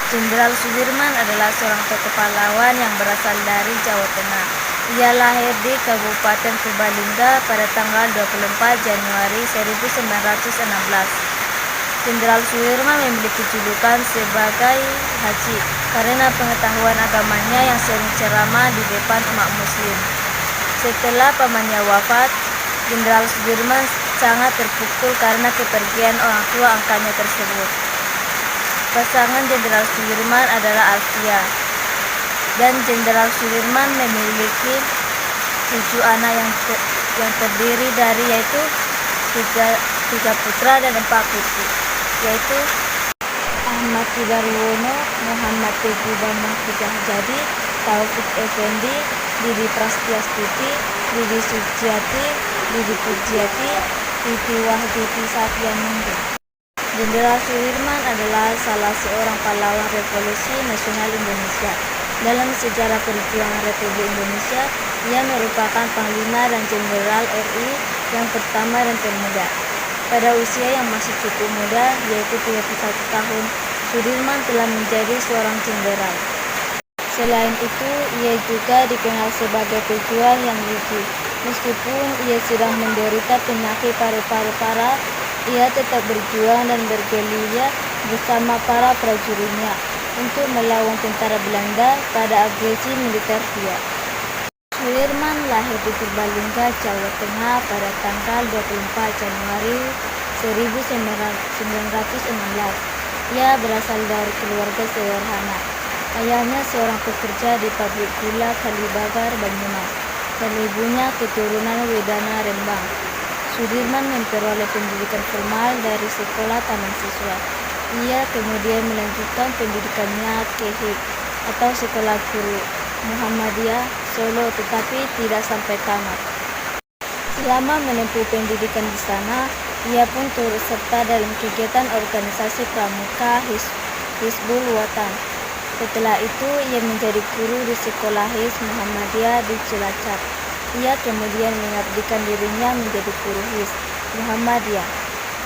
Jenderal Sudirman adalah seorang tokoh pahlawan yang berasal dari Jawa Tengah. Ia lahir di Kabupaten Purbalingga pada tanggal 24 Januari 1916. Jenderal Sudirman memiliki julukan sebagai Haji karena pengetahuan agamanya yang sering ceramah di depan umat muslim. Setelah pamannya wafat, Jenderal Sudirman sangat terpukul karena kepergian orang tua angkatnya tersebut. Pasangan Jenderal Sudirman adalah Alfia, dan Jenderal Sudirman memiliki 7 anak yang terdiri dari yaitu tiga putra dan 4 putri, yaitu Ahmad Sudarwono, Muhammad Teguh Bambang Pujahjadi, Taufik Effendi, Didi Prastiastuti, Didi Suciati, Didi Pujiati, Titi Wahyudi Satyaminggu. Jenderal Sudirman adalah salah seorang pahlawan revolusi nasional Indonesia. Dalam sejarah perjuangan Republik Indonesia, ia merupakan Panglima dan Jenderal RI yang pertama dan termuda. Pada usia yang masih cukup muda, yaitu 31 tahun, Sudirman telah menjadi seorang jenderal. Selain itu, ia juga dikenal sebagai pejuang yang gigih. Meskipun ia sedang menderita penyakit paru-paru parah, ia tetap berjuang dan bergerilya bersama para prajuritnya untuk melawan tentara Belanda pada agresi militer Siap. Sudirman lahir di Purbalingga, Jawa Tengah pada tanggal 24 Januari 1916. Ia berasal dari keluarga sederhana. Ayahnya seorang pekerja di pabrik gula Kalibagar, Banyumas, dan ibunya keturunan Wedana, Rembang. Sudirman memperoleh pendidikan formal dari sekolah taman siswa. Ia kemudian melanjutkan pendidikannya ke HIP atau Sekolah Guru Muhammadiyah Solo, tetapi tidak sampai tamat. Selama menempuh pendidikan di sana, ia pun turut serta dalam kegiatan organisasi pramuka Hizbul Watan. Setelah itu, ia menjadi guru di Sekolah Hizb Muhammadiyah di Cilacap. Ia kemudian mengabdikan dirinya menjadi guru Hizb Muhammadiyah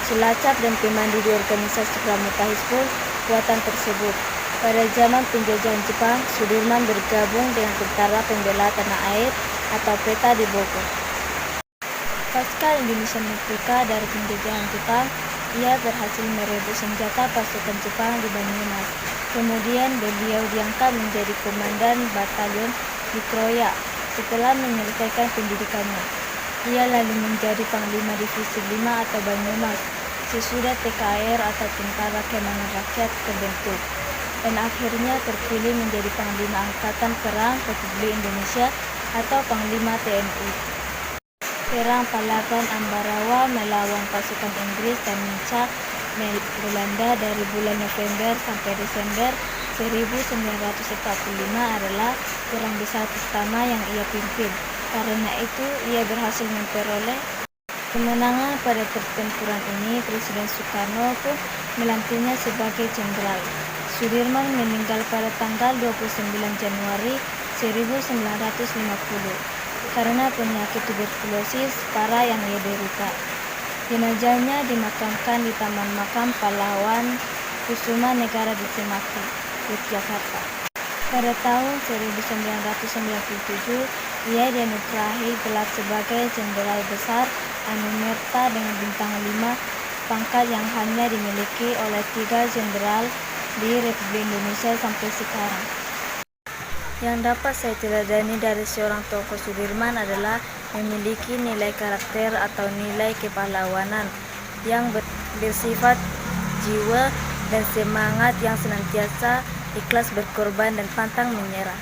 Cilacap dan pemandu di organisasi pramuka Hizbul Watan tersebut. Pada zaman penjajahan Jepang, Sudirman bergabung dengan Tentara Pembela Tanah Air atau PETA di Bogor. Pasca Indonesia merdeka dari penjajahan Jepang, ia berhasil merebut senjata pasukan Jepang di Banyumas. Kemudian beliau diangkat menjadi komandan batalion di Kroya. Setelah menyelesaikan pendidikannya, ia lalu menjadi Panglima Divisi 5 atau Banyumas sesudah TKR atau Tentara Keamanan Rakyat terbentuk, dan akhirnya terpilih menjadi Panglima Angkatan Perang Republik Indonesia atau Panglima TNI. Perang Palagan Ambarawa melawan pasukan Inggris dan mencak Belanda dari bulan November sampai Desember 1945 adalah perang besar pertama yang ia pimpin. Karena itu, ia berhasil memperoleh kemenangan pada pertempuran ini. Presiden Soekarno pun melantiknya sebagai jenderal. Sudirman meninggal pada tanggal 29 Januari 1950 karena penyakit tuberkulosis parah yang ia derita. Jenazahnya dimakamkan di Taman Makam Pahlawan Kusuma Negara di Semaki, Yogyakarta. Pada tahun 1997, ia dianugerahi gelar sebagai Jenderal Besar Anumerta dengan bintang 5, pangkat yang hanya dimiliki oleh 3 jenderal di Republik Indonesia sampai sekarang. Yang dapat saya teladani dari seorang tokoh Sudirman adalah memiliki nilai karakter atau nilai kepahlawanan yang bersifat jiwa dan semangat yang senantiasa ikhlas berkorban dan pantang menyerah.